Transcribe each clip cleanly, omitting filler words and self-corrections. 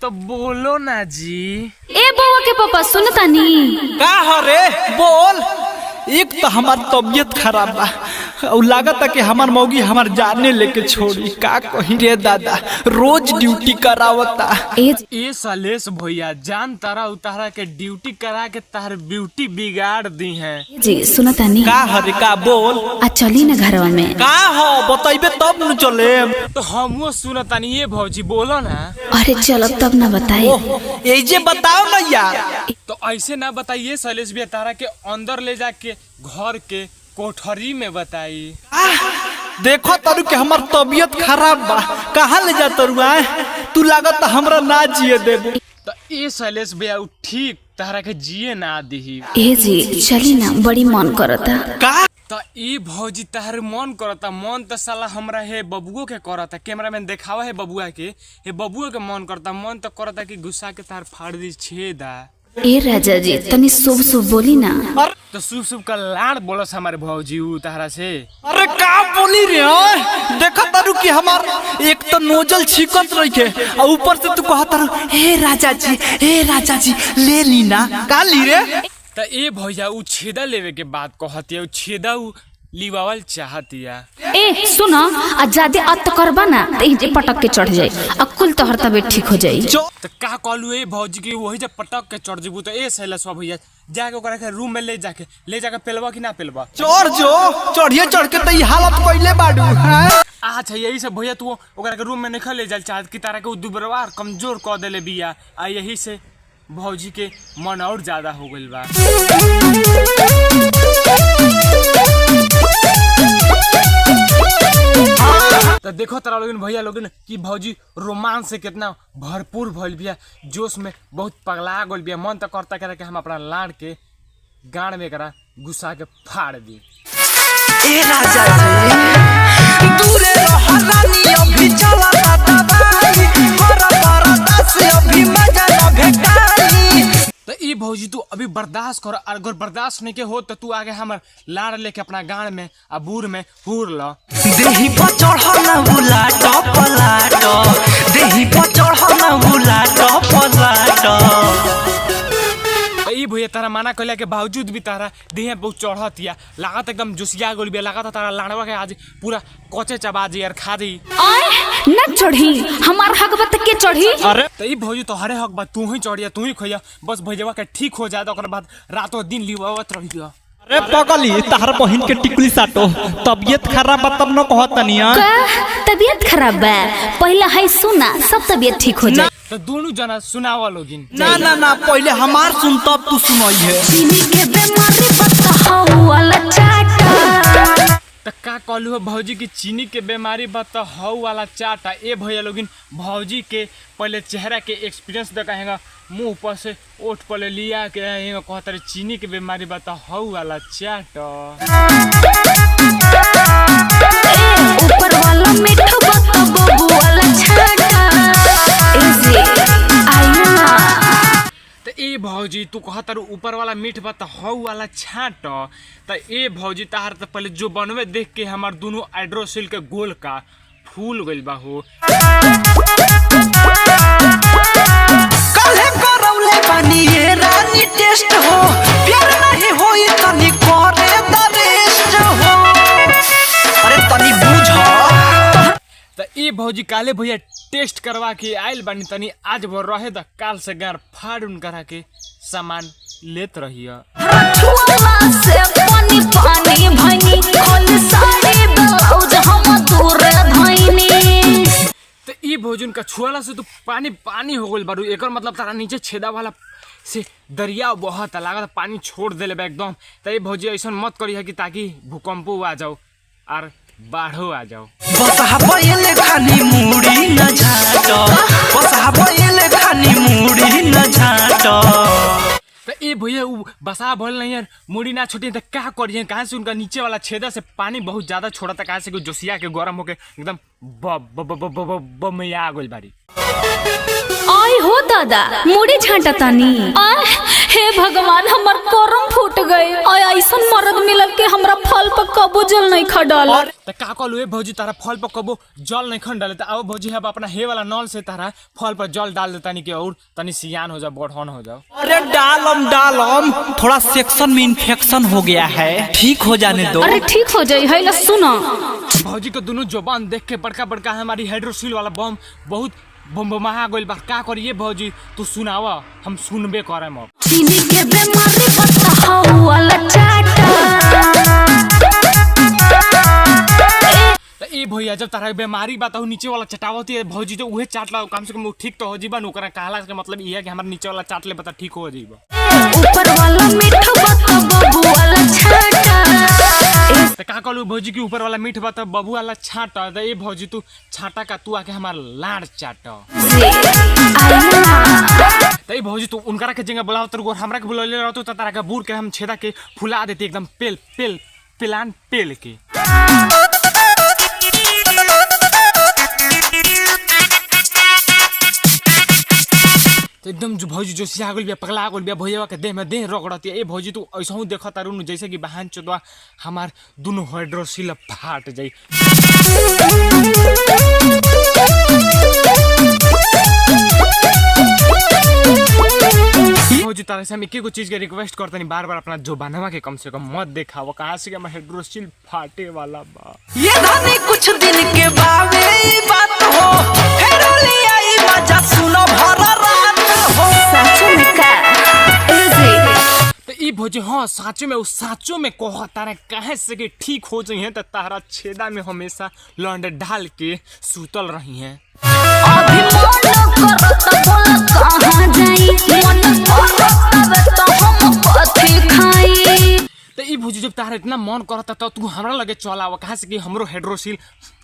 तो बोलो ना जी। ए बउआ के पापा सुनतानी का हो रे बोल। एक तो हमार तबीयत खराब बा और लागत कि हमार मौगी हमार जाने लेके छोड़ी। का कही रे दादा, रोज ड्यूटी करावता। ए सालेस भैया जान तारा उतारा के ड्यूटी करा के तार ब्यूटी बिगाड़ दी है जी। सुनतानी का हरे का बोल। आ चली ना घरवा में। का हो बताइबे तब न चले। तो हमो सुनतानी। ये भौजी बोलो ना। अरे चलो तब ना बताए। ए जे बताओ ना यार। तो ऐसे ना बताइए सैलेश भैया, तारा के अंदर ले जाके घर के कोठरी में बताई। देखो तरु के हमार तबीयत खराब बा, कहाँ ले जा तरु आए। तू लागत हमरा ना जिए देबू। तो ए सैलेश भैया ठीक तारा के जिए ना दी। ए जी चली ना, बड़ी मन करता। का तो ई भौजी तार मन करता। मन तो साला हमरा है बबुओ के करता। कैमरा मैन देखावा है बबुआ के, हे बबुओ के मन करता। मन तो करता कि गुस्सा के तार फाड़ दी छेदा। ए राजा जी तनी शुभ शुभ बोली ना। तो शुभ शुभ का लाड़ बोलस हमारे भौजी उ तारा से। अरे का बोली रे। देखा तारू कि हमार एक तो नोजल छिकत रही के और ऊपर से तू कहा तारू हे राजा जी ले ली ना। का ली रे। तो ए भैया उ छेदा लेवे के बात कहतिया। उ छेदा उ लिवावल चाहतिया। ए सुनो, आ ज्यादा अत करबा ना तो जे पटक के चढ़ जाई। अकुल तोहर तबीयत ठीक हो जाई। तो का कहलू ए भौजी की वही जब पटक के चढ़ जेबू तो ए सैलेशवा भैया जाके ओकरा के रूम में ले जाके पेलवा कि ना पेलवा। चढ़ जो चढ़िए चढ़ के तो हालत कइले बाडू। अच्छा यही से भैया तू ओकरा के रूम में नहीं ले जा चाहत कि तारा के उ दुबरवा कमजोर क देले बिया। आ यही से भौजी के मन और ज्यादा हो गइल बा। तो देखो तारा लोगन भैया लोगन कि भौजी रोमांस से कितना भरपूर भइल बिया। जोश में बहुत पगला गइल बिया। मन तो करता करे कि हम अपना लाड़ के गाड़ में करा गुस्सा के फाड़ दी। ए राजा जी दूरे रहलानी अभी चला दबाई बड़ा दस अभी मजा न भेटाई। तो ई भौजी तू अभी बर्दाश्त कर। अगर बर्दाश्त नहीं के हो तो तू आगे हमर लाड़ लेके अपना गाड़ में आ बूर में हुर ल। देही पर चढ़ना उलाट पलाट, देही पर चढ़ना उलाट पलाट। ई भैया तारा माना कहला के बावजूद भी तारा देह बहुत चढ़तिया। लागत एकदम जोशिया गोल बिया। लागत तारा लाड़वा के आज पूरा कोचे चबा जी यार खा दी। ओए न चढ़ी, हमार हक बत के चढ़ी। अरे तो ई भौजी तो हरे हक बा तू ही चढ़िया तू ही खइया। बस भैजवा के ठीक हो जाए तो ओकर बाद रातों दिन लिवावत रहिया। अरे पगली तार बहिन के टिकली साटो। तबीयत खराब बा तब न कहतनिया। तबीयत खराब बा पहले है सुना, सब तबीयत ठीक हो जाए। तो दोनों जना सुनावा लोगिन। ना पहले हमार सुन तब तू सुनाई है। चीनी के बीमारी बताओ वाला चाटा। तो का कहलू है भौजी की चीनी के बीमारी बता हौ वाला चाटा। ए भैया लोगिन भौजी के पहले चेहरा के एक्सपीरियंस देखाएगा। मुंह पर से ओठ पर लिया के कहता रे चीनी के बीमारी बता हौ वाला चाटा। ऊपर वाला मीठा बता बबू वाला छाटा। तो ए भौजी तू कहता रू ऊपर वाला मीठ बता हौ वाला छाट। तो ए भौजी तार तो पहले जो बनवे देख के हमार दोनों हाइड्रोसिल के गोल का फूल गइल बा हो। काहे करौले बानी ये रानी टेस्ट हो, प्यार नहीं होई तनी करे दरेस्ट हो। अरे तनी बुझ। तो ए भौजी काले भैया टेस्ट करवा के आइल बानी। तनी आज भर रहे द काल से गार फाड़ उन करा के सामान लेत रहिया। से पानी पानी भनी खोल साड़ी ब्लाउज हम दूर धइनी। तो ई भोजन का छुआला से तो पानी पानी हो गइल बारू। एकर मतलब तारा नीचे छेदा वाला से दरिया बहत लागत पानी छोड़ देले बा एकदम। तो ई भौजी ऐसा मत करिए कि ताकि भूकंपो आ जाओ और बाढ़ो आ जाओ। बसा पहिले खानी मुड़ी न झाट, बसा पहिले खानी मुड़ी न झाट। तो ए भैया उ बसा भल नहीं यार मुड़ी ना छोटी तो क्या करिए। कहाँ से उनका नीचे वाला छेदा से पानी बहुत ज्यादा छोड़ा था। कहाँ से कोई जोशिया के गरम होके एकदम बमैया गइल बारी। आई हो दादा मुड़ी झांटा तानी। हे भगवान हमर करम फूट गए और ऐसन मर्द मिलल के हमरा फल पर कबो जल नहीं खडल। त का कहलू भौजी तारा फल पर कबो जल नहीं खन डाले त अब भौजी अब अपना हे वाला नल से तारा फल पर जल डाल देता नहीं कि और तनी सियान हो जाओ बढ़न हो जाओ। अरे डालम थोड़ा सेक्शन में इन्फेक्शन हो गया है, ठीक हो जाने दो। अरे ठीक हो जाई है ला सुनो। भौजी को दोनों जुबान देख के बड़का बड़का हमारी हाइड्रोसिल वाला बम बहुत बम बमा गइल बा। का करिए भौजी तू सुनावा हम सुनबे करम। अब चीनी के बीमारी बताओ वाला चाटा ए भैया जब तारा बीमारी बताऊ नीचे वाला चटावती है भौजी तो उहे चाट ला कम से कम ठीक तो हो जीबा। ओकरा कहला के मतलब ई है कि हमारा नीचे वाला चाट ले बता ठीक हो जीबा। ऊपर वाला मीठा बता बबू वाला छाटा। त का कहलू भौजी की ऊपर वाला मीठ बता बबू वाला छाटा। त ए भौजी तू छाटा का तू आके हमार लाड़ चाट। त ए भौजी तू उनकरा के जगह बुलाओ तर हमरा के बुलौले रहतो त तारा के बूढ़ के हम छेदा के फुला देते एकदम पेल के। तो एकदम जो भौजी जो सिया गइल बिया पगला गइल बिया भैया के देह में देह रगड़ती ए भौजी तू ऐसा हूँ देखा तारू जैसे कि बहन चोदवा हमार दोनों हाइड्रोसिल फाट जाई। भौजी तारा से हम एक चीज के रिक्वेस्ट करते नहीं बार अपना जो बनवा के कम से कम मत देखाओ कहाँ से हमारा हाइड्रोसिल फाटे वाला बा। ये धनी कुछ दिन के बावे बात हो फिर आई मजा सुनो भरा रात हो। सच में का तो ई भौजी हाँ साचो में उस साचो में कह तारा कहे से कि ठीक हो जाइए तो तारा छेदा में हमेशा लौंड डाल के सूतल रही हैं। अभी मन करत बोल कहां जाई मन करत तो हम कथी खाई। तो ई भौजी जब तारा इतना मन करता तो तू हमरा लगे चल आवा कहाँ से कि हमरो हाइड्रोसिल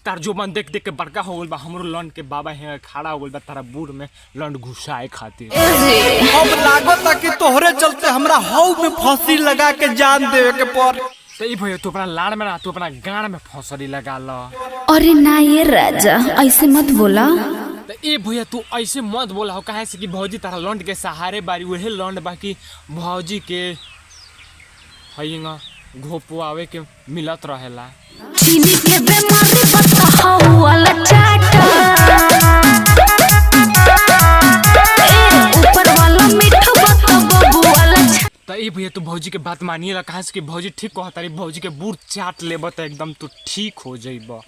तार जो मन देख के बड़का हो गइल बा। हमरो लौंड के बाबा है खड़ा हो गइल बा तारा बूढ़ में लौंड घुसाए खातिर। अब लागत कि तोहरे चलते हमरा हाउ में फांसी लगा के जान देवे के पड़। तो ई भैया तू अपना लाड़ में ना तू अपना गाड़ में फंसरी लगा लो। अरे ना ये राजा ऐसे मत बोला। तो ए भैया तू ऐसे मत बोला हो कहे से कि भौजी तारा लौंड के सहारे बारी वही लौंड बाकी भौजी के हईंगा घोपुआवे के मिलत रहेला। चीनी के बीमारी बताओ वाला चाटा ऊपर वाला मीठा बता बबू वाला। तो ए भैया तू भौजी के बात मानिए ला कहे से कि भौजी ठीक कहता रही भौजी के बूढ़ चाट लेब तो एकदम तू ठीक हो जाइब।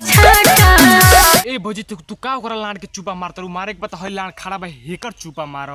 ए भौजी तू का ओकरा लाड़ के चुपा मारता मारे के बता हई लाड़ खड़ा बा हेकर चुपा मारो।